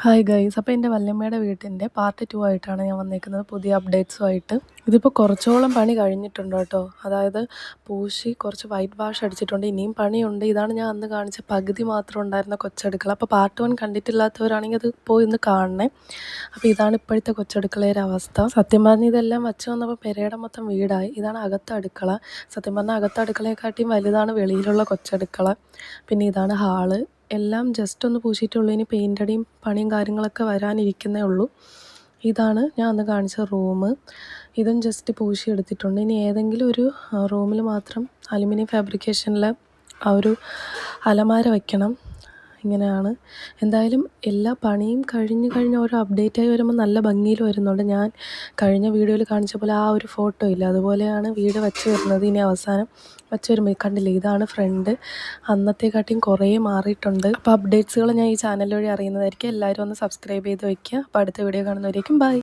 Hi guys, അപ്പോൾ എൻ്റെ വല്യമ്മയുടെ വീട്ടിൻ്റെ പാർട്ട് 2 ആയിട്ടാണ് ഞാൻ വന്നേക്കുന്നത്, പുതിയ അപ്ഡേറ്റ്സുമായിട്ട്. ഇതിപ്പോൾ കുറച്ചോളം പണി കഴിഞ്ഞിട്ടുണ്ട് കേട്ടോ. അതായത് പൂശി കുറച്ച് വൈറ്റ് വാഷ് അടിച്ചിട്ടുണ്ട്, ഇനിയും പണിയുണ്ട്. ഇതാണ് ഞാൻ അന്ന് കാണിച്ച പകുതി മാത്രം ഉണ്ടായിരുന്ന കൊച്ചടുക്കള. അപ്പോൾ പാർട്ട് 1 കണ്ടിട്ടില്ലാത്തവരാണെങ്കിൽ അത് പോയി ഒന്ന് കാണണേ. അപ്പോൾ ഇതാണ് ഇപ്പോഴത്തെ കൊച്ചടുക്കളയുടെ അവസ്ഥ. സത്യം പറഞ്ഞാൽ ഇതെല്ലാം വച്ച് വന്നപ്പോൾ പെരയുടെ മൊത്തം വീടായി. ഇതാണ് അകത്തെ അടുക്കള. സത്യം പറഞ്ഞാൽ അകത്തെ അടുക്കളയെക്കാട്ടിയും വലുതാണ് വെളിയിലുള്ള കൊച്ചടുക്കള. പിന്നെ ഇതാണ് ഹാള്. എല്ലാം ജസ്റ്റ് ഒന്ന് പൂശിയിട്ടുള്ളൂ, ഇനി പെയിൻ്റടിയും പണിയും കാര്യങ്ങളൊക്കെ വരാനിരിക്കുന്നേ ഉള്ളൂ. ഇതാണ് ഞാൻ അന്ന് കാണിച്ച റൂം. ഇതും ജസ്റ്റ് പൂശി എടുത്തിട്ടുണ്ട്. ഇനി ഏതെങ്കിലും ഒരു റൂമിൽ മാത്രം അലുമിനിയം ഫാബ്രിക്കേഷനിൽ ആ ഒരു അലമാര വയ്ക്കണം. ഇങ്ങനെയാണ്. എന്തായാലും എല്ലാ പണിയും കഴിഞ്ഞ് ഓരോ അപ്ഡേറ്റായി വരുമ്പോൾ നല്ല ഭംഗിയിൽ വരുന്നുണ്ട്. ഞാൻ കഴിഞ്ഞ വീഡിയോയിൽ കാണിച്ച പോലെ ആ ഒരു ഫോട്ടോ ഇല്ല, അതുപോലെയാണ് വീട് വച്ച് വരുന്നത്. ഇനി അവസാനം വച്ച് വരുമ്പോൾ കണ്ടില്ലേ, ഇതാണ് ഫ്രണ്ട്. അന്നത്തെക്കാട്ടിയും കുറേ മാറിയിട്ടുണ്ട്. അപ്പോൾ അപ്ഡേറ്റ്സുകൾ ഞാൻ ഈ ചാനൽ വഴി അറിയുന്നതായിരിക്കും. എല്ലാവരും ഒന്ന് സബ്സ്ക്രൈബ് ചെയ്ത് വയ്ക്കുക. അപ്പോൾ അടുത്ത വീഡിയോ കാണുന്നവരേക്കും ബൈ.